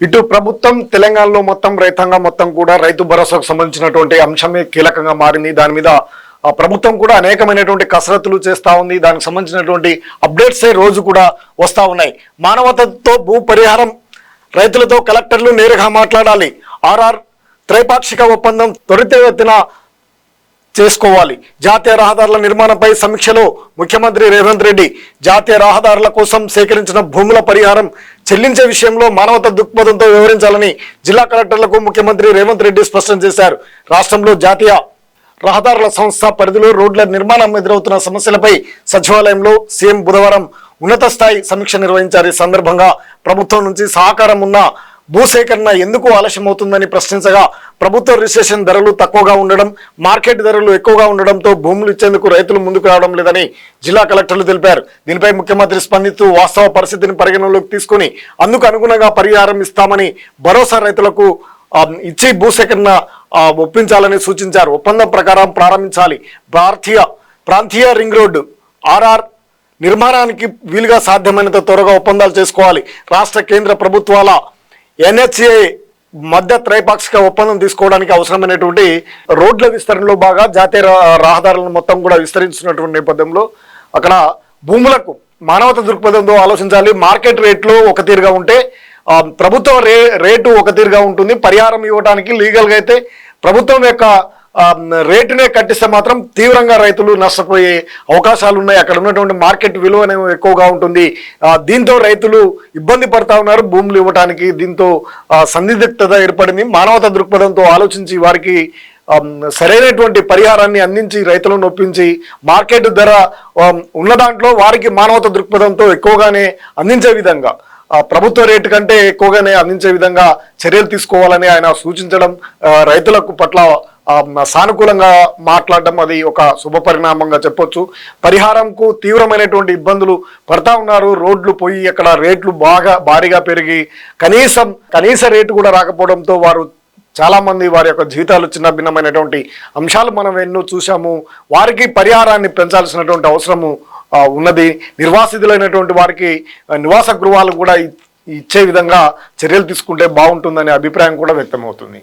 ఇటు ప్రభుత్వం తెలంగాణలో మొత్తం రైతాంగం మొత్తం కూడా రైతు భరోసాకు సంబంధించినటువంటి అంశమే కీలకంగా మారింది. దాని మీద ప్రభుత్వం కూడా అనేకమైనటువంటి కసరత్తులు చేస్తూ ఉంది. దానికి సంబంధించినటువంటి అప్డేట్సే రోజు కూడా వస్తూ ఉన్నాయి. మానవతతో భూ పరిహారం, రైతులతో కలెక్టర్లు నేరుగా మాట్లాడాలి, ఆర్ఆర్ త్రైపాక్షిక ఒప్పందం త్వరితగతిన చేసుకోవాలి, జాతీయ రహదారుల నిర్మాణంపై సమీక్షలో ముఖ్యమంత్రి రేవంత్ రెడ్డి, జాతీయ రహదారుల కోసం సేకరించిన భూముల పరిహారం చెల్లించే విషయంలో మానవత దృక్పథంతో వ్యవహరించాలని జిల్లా కలెక్టర్లకు ముఖ్యమంత్రి రేవంత్ రెడ్డి స్పష్టం చేశారు. రాష్ట్రంలో జాతీయ రహదారుల సంస్థ పరిధిలో రోడ్ల నిర్మాణం ఎదురవుతున్న సమస్యలపై సచివాలయంలో సీఎం బుధవారం ఉన్నత స్థాయి సమీక్ష నిర్వహించారు. ఈ సందర్భంగా ప్రభుత్వం నుంచి సహకారం ఉన్న భూసేకరణ ఎందుకు ఆలస్యం అవుతుందని ప్రశ్నించగా, ప్రభుత్వ రిజిస్ట్రేషన్ ధరలు తక్కువగా ఉండడం, మార్కెట్ ధరలు ఎక్కువగా ఉండడంతో భూములు ఇచ్చేందుకు రైతులు ముందుకు రావడం లేదని జిల్లా కలెక్టర్లు తెలిపారు. దీనిపై ముఖ్యమంత్రి స్పందిస్తూ వాస్తవ పరిస్థితిని పరిగణనలోకి తీసుకుని అందుకు అనుగుణంగా పరిహారం ఇస్తామని భరోసా రైతులకు ఇచ్చి భూసేకరణ ఒప్పించాలని సూచించారు. ఒప్పందం ప్రకారం ప్రారంభించాలి. ప్రాంతీయ రింగ్ రోడ్డు ఆర్ఆర్ నిర్మాణానికి వీలుగా సాధ్యమైనంత త్వరగా ఒప్పందాలు చేసుకోవాలి. రాష్ట్ర కేంద్ర ప్రభుత్వాల NHA మధ్య త్రైపాక్షిక ఒప్పందం తీసుకోవడానికి అవసరమైనటువంటి రోడ్ల విస్తరణలో బాగా జాతీయ రహదారులను మొత్తం కూడా విస్తరించినటువంటి నేపథ్యంలో అక్కడ భూములకు మానవత దృక్పథంతో ఆలోచించాలి. మార్కెట్ రేట్లో ఒక తీరుగా ఉంటే ప్రభుత్వ రేటు ఒక తీరుగా ఉంటుంది. పరిహారం ఇవ్వడానికి లీగల్గా అయితే ప్రభుత్వం యొక్క రేటునే కట్టిస్తే మాత్రం తీవ్రంగా రైతులు నష్టపోయే అవకాశాలు ఉన్నాయి. అక్కడ ఉన్నటువంటి మార్కెట్ విలువ అనేవి ఎక్కువగా ఉంటుంది. దీంతో రైతులు ఇబ్బంది పడతా ఉన్నారు భూములు ఇవ్వడానికి. దీంతో సందిగ్ధత ఏర్పడింది. మానవత దృక్పథంతో ఆలోచించి వారికి సరైనటువంటి పరిహారాన్ని అందించి రైతులను ఒప్పించి మార్కెట్ ధర ఉన్న దాంట్లో వారికి మానవత దృక్పథంతో ఎక్కువగానే అందించే విధంగా, ప్రభుత్వ రేటు కంటే ఎక్కువగానే అందించే విధంగా చర్యలు తీసుకోవాలని ఆయన సూచించడం, రైతులకు పట్ల సానుకూలంగా మాట్లాడడం అది ఒక శుభ పరిణామంగా చెప్పొచ్చు. పరిహారంకు తీవ్రమైనటువంటి ఇబ్బందులు పడతా ఉన్నారు. రోడ్లు పోయి అక్కడ రేట్లు భారీగా పెరిగి కనీస రేటు కూడా రాకపోవడంతో వారు చాలా మంది వారి యొక్క జీవితాలు చిన్న భిన్నమైనటువంటి అంశాలు మనం ఎన్నో చూసాము. వారికి పరిహారాన్ని పెంచాల్సినటువంటి అవసరము ఉన్నది. నిర్వాసితులైనటువంటి వారికి నివాస గృహాలు కూడా ఇచ్చే విధంగా చర్యలు తీసుకుంటే బాగుంటుందనే అభిప్రాయం కూడా వ్యక్తమవుతుంది.